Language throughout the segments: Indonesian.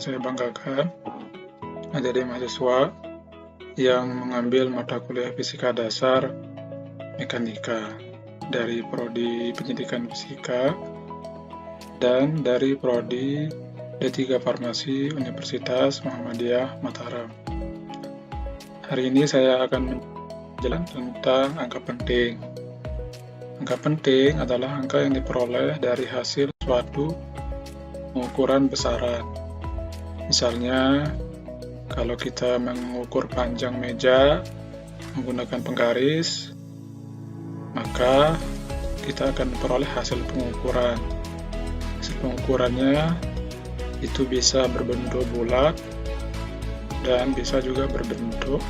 saya banggakan menjadi mahasiswa yang mengambil mata kuliah Fisika Dasar Mekanika dari Prodi Pendidikan Fisika dan dari Prodi D3 Farmasi Universitas Muhammadiyah Mataram. Hari ini saya akan menjelaskan tentang angka penting. Angka penting adalah angka yang diperoleh dari hasil suatu pengukuran besaran. Misalnya, kalau kita mengukur panjang meja menggunakan penggaris, maka kita akan memperoleh hasil pengukuran. Hasil pengukurannya itu bisa berbentuk bulat dan bisa juga berbentuk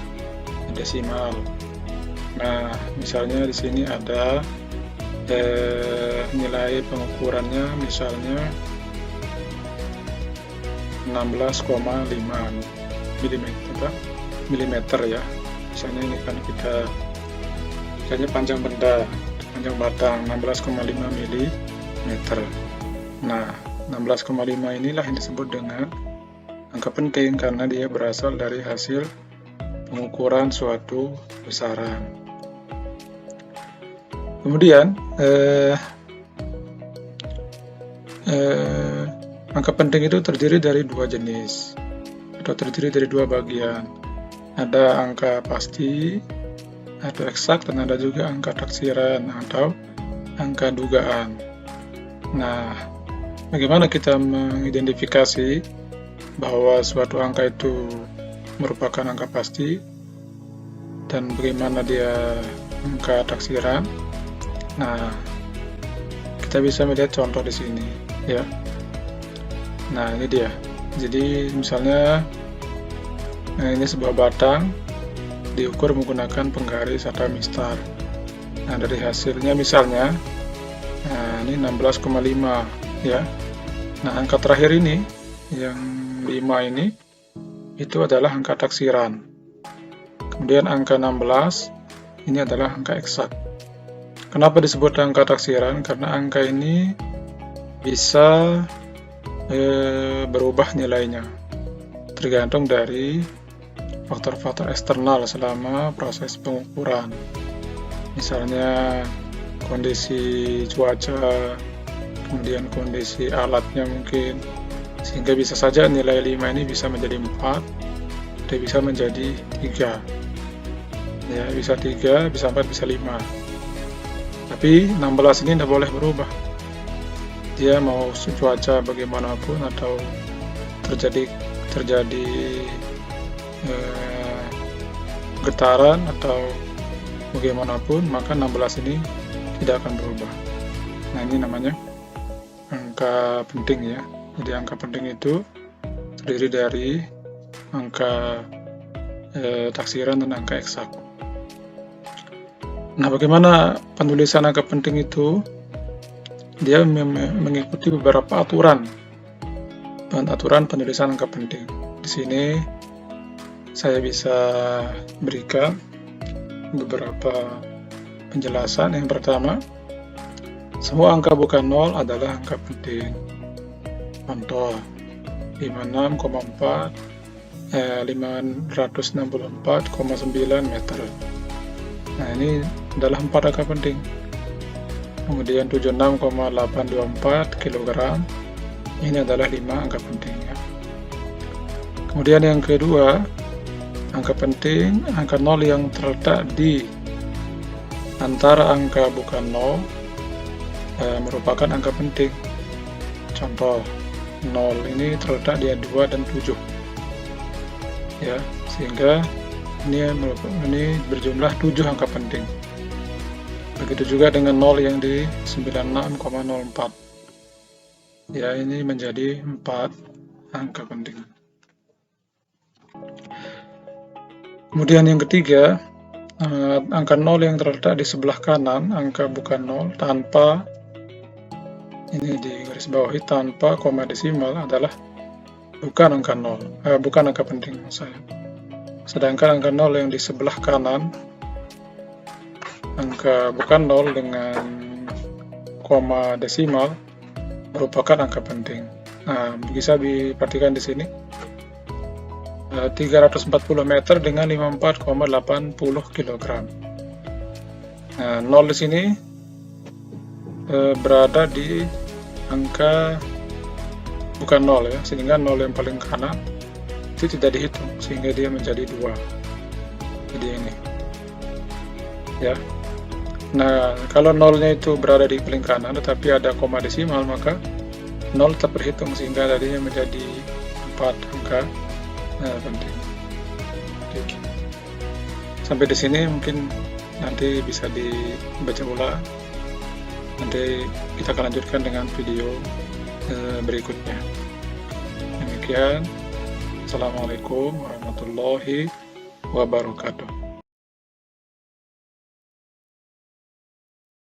desimal. Nah, misalnya di sini ada nilai pengukurannya misalnya 16,5 mm ya. Misalnya ini kan kita misalnya panjang batang 16,5 mm. Nah, 16,5 inilah yang disebut dengan angka penting karena dia berasal dari hasil pengukuran suatu besaran. Kemudian angka penting itu terdiri dari dua jenis atau terdiri dari dua bagian. Ada angka pasti atau eksak dan ada juga angka taksiran atau angka dugaan. Nah, bagaimana kita mengidentifikasi bahwa suatu angka itu merupakan angka pasti dan bagaimana dia angka taksiran? Nah, kita bisa melihat contoh di sini, ya. Nah, ini dia. Jadi, misalnya ini sebuah batang diukur menggunakan penggaris atau mistar. Nah, dari hasilnya misalnya, ini 16,5, ya. Nah, angka terakhir ini, yang 5 ini, itu adalah angka taksiran. Kemudian angka 16, ini adalah angka eksak. Kenapa disebut angka taksiran? Karena angka ini bisa berubah nilainya, tergantung dari faktor-faktor eksternal selama proses pengukuran. Misalnya kondisi cuaca, kemudian kondisi alatnya mungkin, sehingga bisa saja nilai 5 ini bisa menjadi 4, atau bisa menjadi 3. Ya, bisa 3, bisa 4, bisa 5. Tapi 16 ini tidak boleh berubah. Dia mau cuaca bagaimanapun atau terjadi getaran atau bagaimanapun, maka 16 ini tidak akan berubah. Nah, ini namanya angka penting ya. Jadi angka penting itu terdiri dari angka taksiran dan angka eksak. Nah, bagaimana penulisan angka penting itu? Dia mengikuti beberapa aturan penulisan angka penting. Di sini saya bisa berikan beberapa penjelasan. Yang pertama, semua angka bukan 0 adalah angka penting. Contoh, 564,9 meter. Nah, ini adalah 4 angka penting. Kemudian 76,824 kg. Ini adalah 5 angka penting ya. Kemudian yang kedua, angka penting, angka 0 yang terletak di antara angka bukan 0 merupakan angka penting. Contoh, 0 ini terletak di 2 dan 7. Ya, sehingga ini berjumlah 7 angka penting. Begitu juga dengan 0 yang di 96,04. Ya, ini menjadi 4 angka penting. Kemudian yang ketiga, angka 0 yang terletak di sebelah kanan, angka bukan 0, tanpa, ini di garis bawahi, tanpa koma desimal adalah bukan angka 0, bukan angka penting saya. Sedangkan angka 0 yang di sebelah kanan, angka bukan 0 dengan koma desimal, merupakan angka penting. Nah, bisa diperhatikan di sini 340 meter dengan 54,80 kg. Nah, 0 di sini berada di angka bukan 0 ya, sehingga 0 yang paling kanan itu tidak dihitung, sehingga dia menjadi 2. Jadi ini ya. Nah, kalau 0-nya itu berada di paling kanan tetapi ada koma desimal, maka 0 tetap berhitung sehingga tadinya menjadi 4 angka penting. Oke. Sampai di sini mungkin nanti bisa dibaca ulang. Nanti kita akan lanjutkan dengan video berikutnya. Demikian. Assalamualaikum warahmatullahi wabarakatuh.